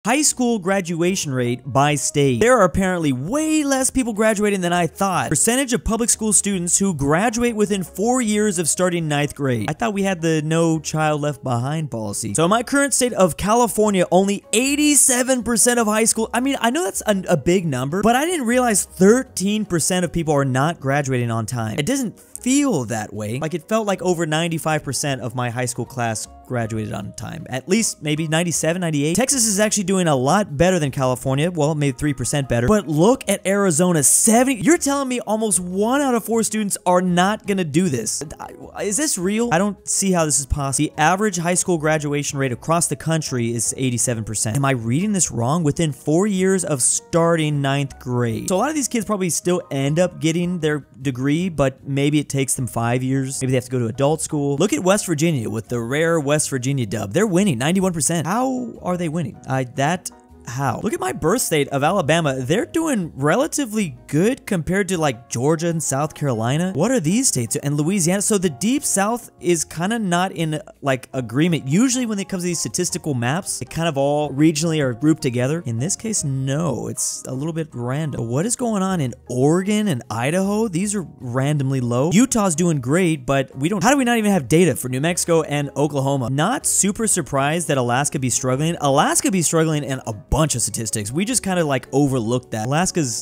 High school graduation rate by state. There are apparently way less people graduating than I thought. Percentage of public school students who graduate within 4 years of starting 9th grade. I thought we had the no child left behind policy. So in my current state of California, only 87% of high school, I mean, I know that's a big number, but I didn't realize 13% of people are not graduating on time. It doesn't feel that way. Like, it felt like over 95% of my high school class graduated on time. At least maybe 97, 98. Texas is actually doing a lot better than California. Well, maybe 3% better. But look at Arizona, 70. You're telling me almost 1 out of 4 students are not gonna do this. Is this real? I don't see how this is possible. The average high school graduation rate across the country is 87%. Am I reading this wrong? Within 4 years of starting 9th grade. So a lot of these kids probably still end up getting their degree, but maybe it takes them 5 years. Maybe they have to go to adult school. Look at West Virginia with the rare West Virginia dub. They're winning 91%. How are they winning? How? Look at my birth state of Alabama. They're doing relatively good compared to like Georgia and South Carolina. What are these states? And Louisiana. So the Deep South is kind of not in like agreement. Usually when it comes to these statistical maps, it kind of all regionally are grouped together. In this case, no, it's a little bit random. But what is going on in Oregon and Idaho? These are randomly low. Utah's doing great, but how do we not even have data for New Mexico and Oklahoma? Not super surprised that Alaska be struggling. Alaska be struggling in a bunch of statistics. We just kind of like overlooked that.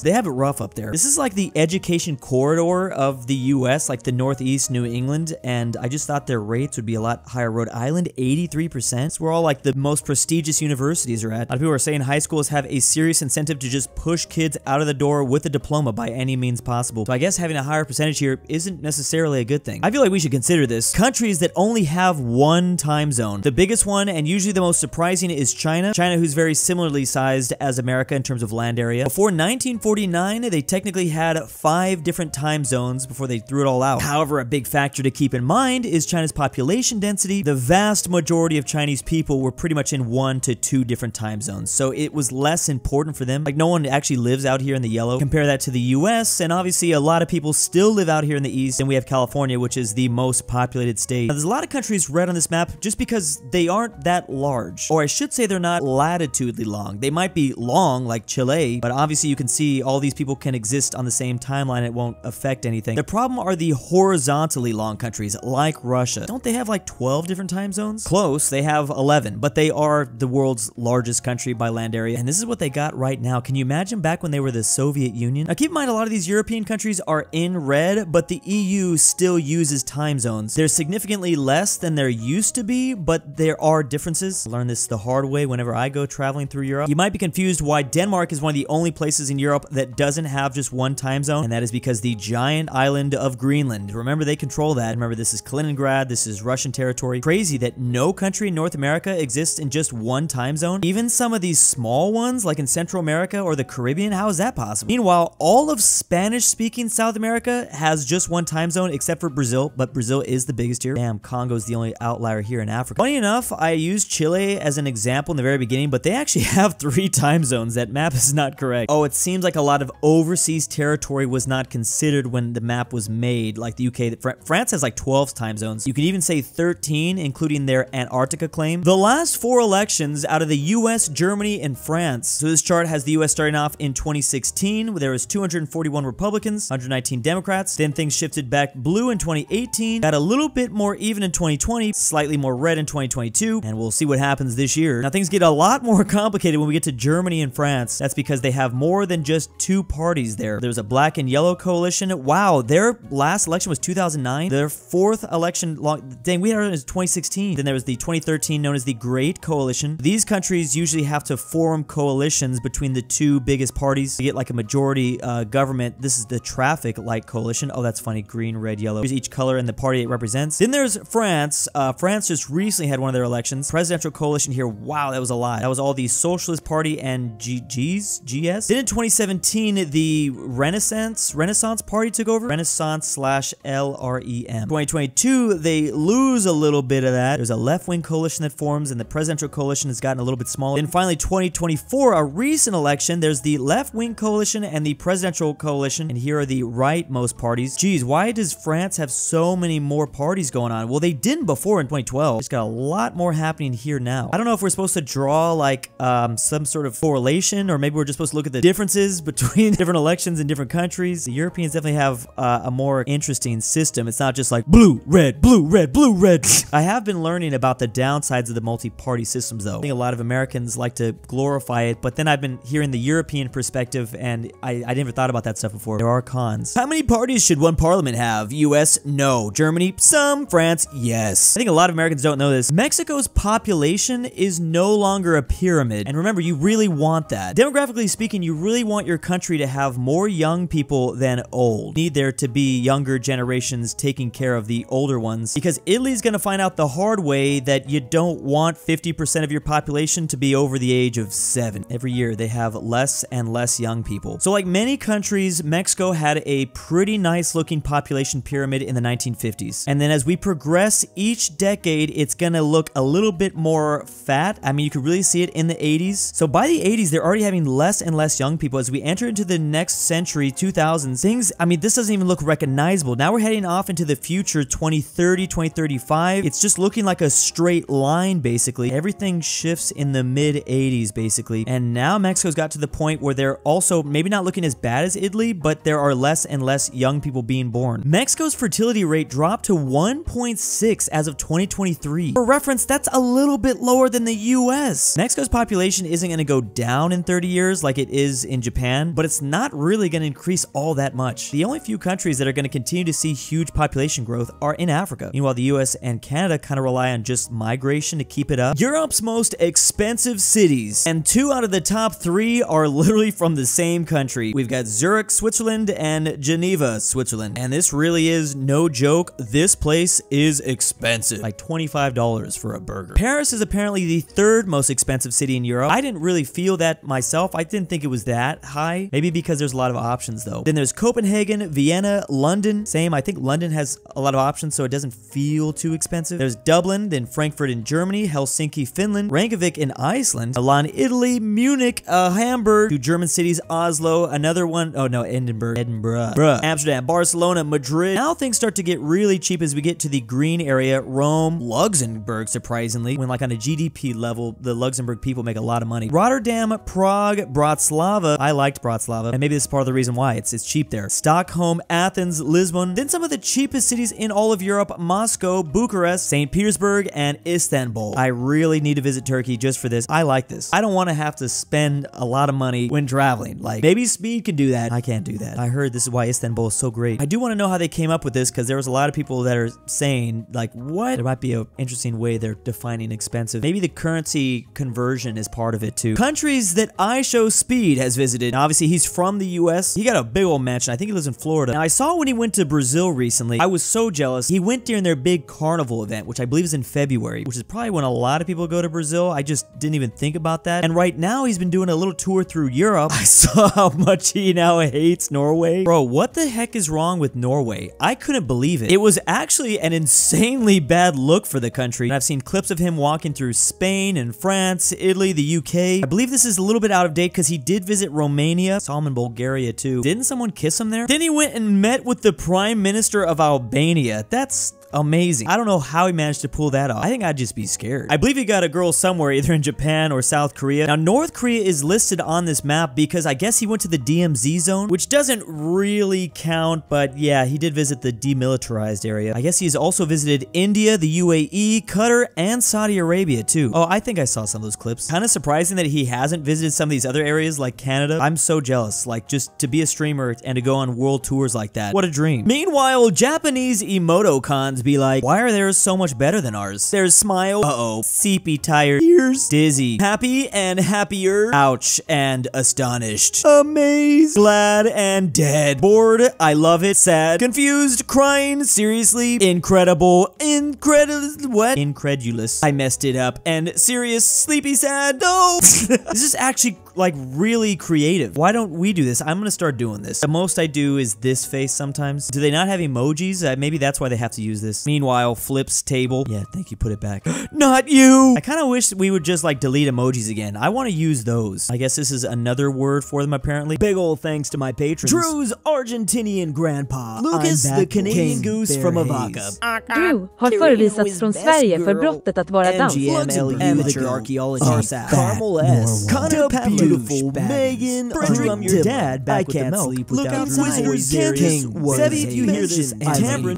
They have it rough up there. This is like the education corridor of the US, like the Northeast, New England, and I just thought their rates would be a lot higher. Rhode Island, 83%. It's where all like the most prestigious universities are at. A lot of people are saying high schools have a serious incentive to just push kids out of the door with a diploma by any means possible. So I guess having a higher percentage here isn't necessarily a good thing. I feel like we should consider this. Countries that only have one time zone. The biggest one, and usually the most surprising, is China. China, who's very similarly sized as America in terms of land area. Before 1949, they technically had 5 different time zones before they threw it all out. However, a big factor to keep in mind is China's population density. The vast majority of Chinese people were pretty much in 1 to 2 different time zones, so it was less important for them. Like, no one actually lives out here in the yellow. Compare that to the US, and obviously a lot of people still live out here in the east, and we have California, which is the most populated state. Now, there's a lot of countries red on this map just because they aren't that large, or I should say they're not latitudinally long. They might be long like Chile, but obviously you can see all these people can exist on the same timeline. It won't affect anything. The problem are the horizontally long countries like Russia. Don't they have like 12 different time zones? Close, they have 11, but they are the world's largest country by land area, and this is what they got right now. Can you imagine back when they were the Soviet Union? Now keep in mind, a lot of these European countries are in red, but the EU still uses time zones. They're significantly less than there used to be, but there are differences. I learned this the hard way whenever I go traveling through Europe. You might be confused why Denmark is one of the only places in Europe that doesn't have just one time zone, and that is because the giant island of Greenland, remember, they control that. Remember, this is Kaliningrad, this is Russian territory. Crazy that no country in North America exists in just one time zone. Even some of these small ones, like in Central America or the Caribbean, how is that possible? Meanwhile, all of Spanish-speaking South America has just one time zone, except for Brazil, but Brazil is the biggest here. Damn, Congo's the only outlier here in Africa. Funny enough, I used Chile as an example in the very beginning, but they actually have 3 time zones. That map is not correct. Oh, it seems like a lot of overseas territory was not considered when the map was made, like the UK. France has like 12 time zones. You could even say 13, including their Antarctica claim. The last 4 elections out of the US, Germany, and France. So this chart has the US starting off in 2016, where there was 241 Republicans, 119 Democrats. Then things shifted back blue in 2018, got a little bit more even in 2020, slightly more red in 2022, and we'll see what happens this year. Now things get a lot more complicated when we get to Germany and France. That's because they have more than just 2 parties there. There's a black and yellow coalition. Wow, their last election was 2009. Their 4th election, dang, we had it as 2016. Then there was the 2013 known as the Great Coalition. These countries usually have to form coalitions between the 2 biggest parties to get like a majority government. This is the traffic light coalition. Oh, that's funny. Green, red, yellow. Here's each color and the party it represents. Then there's France. France just recently had one of their elections. Presidential coalition here. Wow, that was a lot. That was all the Socialist Party and GS. Then in 2017, the Renaissance Party took over. Renaissance/LREM. 2022, they lose a little bit of that. There's a left-wing coalition that forms, and the presidential coalition has gotten a little bit smaller. Then finally, 2024, a recent election, there's the left-wing coalition and the presidential coalition, and here are the rightmost parties. Geez, why does France have so many more parties going on? Well, they didn't before in 2012. It's got a lot more happening here now. I don't know if we're supposed to draw like some sort of correlation, or maybe we're just supposed to look at the differences between different elections in different countries. The Europeans definitely have a more interesting system. It's not just like blue, red, blue, red, blue, red. I have been learning about the downsides of the multi-party systems, though. I think a lot of Americans like to glorify it, but then I've been hearing the European perspective, and I never thought about that stuff before. There are cons. How many parties should one parliament have? US, no. Germany, some. France, yes. I think a lot of Americans don't know this. Mexico's population is no longer a pyramid, and remember, you really want that. Demographically speaking, you really want your country to have more young people than old. You need there to be younger generations taking care of the older ones, because Italy's gonna find out the hard way that you don't want 50% of your population to be over the age of 7. Every year, they have less and less young people. So like many countries, Mexico had a pretty nice looking population pyramid in the 1950s. And then as we progress each decade, it's gonna look a little bit more fat. I mean, you could really see it in the 80s. So by the 80s, they're already having less and less young people. As we enter into the next century, 2000s, things, I mean, this doesn't even look recognizable. Now we're heading off into the future, 2030, 2035. It's just looking like a straight line, basically. Everything shifts in the mid-80s, basically. And now Mexico's got to the point where they're also maybe not looking as bad as Italy, but there are less and less young people being born. Mexico's fertility rate dropped to 1.6 as of 2023. For reference, that's a little bit lower than the US. Mexico's population isn't going to go down in 30 years like it is in Japan, but it's not really going to increase all that much. The only few countries that are going to continue to see huge population growth are in Africa. Meanwhile, the US and Canada kind of rely on just migration to keep it up. Europe's most expensive cities, and 2 out of the top 3 are literally from the same country. We've got Zurich, Switzerland, and Geneva, Switzerland. And this really is no joke. This place is expensive. Like $25 for a burger. Paris is apparently the 3rd most expensive city in Europe. I didn't really feel that myself. I didn't think it was that high. Maybe because there's a lot of options though. Then there's Copenhagen, Vienna, London. Same, I think London has a lot of options, so it doesn't feel too expensive. There's Dublin, then Frankfurt in Germany, Helsinki, Finland, Reykjavik in Iceland, Milan, Italy, Munich, Hamburg, 2 German cities, Oslo, another one, oh no, Edinburgh, Amsterdam, Barcelona, Madrid. Now things start to get really cheap as we get to the green area, Rome, Luxembourg, surprisingly, when like on a GDP level, the Luxembourg people make a lot of money. Rotterdam, Prague, Bratislava. I liked Bratislava, and maybe this is part of the reason why. It's cheap there. Stockholm, Athens, Lisbon. Then some of the cheapest cities in all of Europe, Moscow, Bucharest, St. Petersburg, and Istanbul. I really need to visit Turkey just for this. I like this. I don't want to have to spend a lot of money when traveling. Like, maybe Speed can do that. I can't do that. I heard this is why Istanbul is so great. I do want to know how they came up with this, because there was a lot of people that are saying, like, what? There might be an interesting way they're defining expensive. Maybe the currency conversion is part of it too. Countries that IShowSpeed has visited. Now, obviously, he's from the US. He got a big old mansion. I think he lives in Florida. Now, I saw when he went to Brazil recently. I was so jealous. He went during their big carnival event, which I believe is in February, which is probably when a lot of people go to Brazil. I just didn't even think about that. And right now, he's been doing a little tour through Europe. I saw how much he now hates Norway. Bro, what the heck is wrong with Norway? I couldn't believe it. It was actually an insanely bad look for the country. And I've seen clips of him walking through Spain and France, Italy, the UK. I believe this is a little bit out of date because he did visit Romania. Saw him in Bulgaria too. Didn't someone kiss him there? Then he went and met with the Prime Minister of Albania. That's amazing. I don't know how he managed to pull that off. I think I'd just be scared. I believe he got a girl somewhere, either in Japan or South Korea. Now, North Korea is listed on this map because I guess he went to the DMZ zone, which doesn't really count, but yeah, he did visit the demilitarized area. I guess he's also visited India, the UAE, Qatar, and Saudi Arabia too. Oh, I think I saw some of those clips. Kind of surprising that he hasn't visited some of these other areas like Canada. I'm so jealous. Like, just to be a streamer and to go on world tours like that. What a dream. Meanwhile, Japanese emotocons be like, why are theirs so much better than ours? There's smile, uh-oh, seepy tired, ears, dizzy, happy and happier, ouch, and astonished, amazed, glad and dead, bored, I love it, sad, confused, crying, seriously, incredible, incredulous, I messed it up, and serious, sleepy, sad, no! This is actually like really creative. Why don't we do this? I'm gonna start doing this. The most I do is this face sometimes. Do they not have emojis? Maybe that's why they have to use this. this. Meanwhile, Flip's table. Yeah, thank you, put it back. Not you! I kind of wish we would just like delete emojis again. I want to use those. I guess this is another word for them apparently. Big ol' thanks to my patrons. Drew's Argentinian grandpa. Lucas, the Canadian Goose from Avoca. Drew har förvisats från Sverige för brottet att vara dans. LuxembourgLover, amateur archaeology. Sarsath, Carmel Saida, DaBeautiful-MEGAN, Fredrik Your dad back I with the can't milk. sleep Look without out, InquisitorXarius. Sebby, if you hear this, Sebby, if you hear this, Tambre.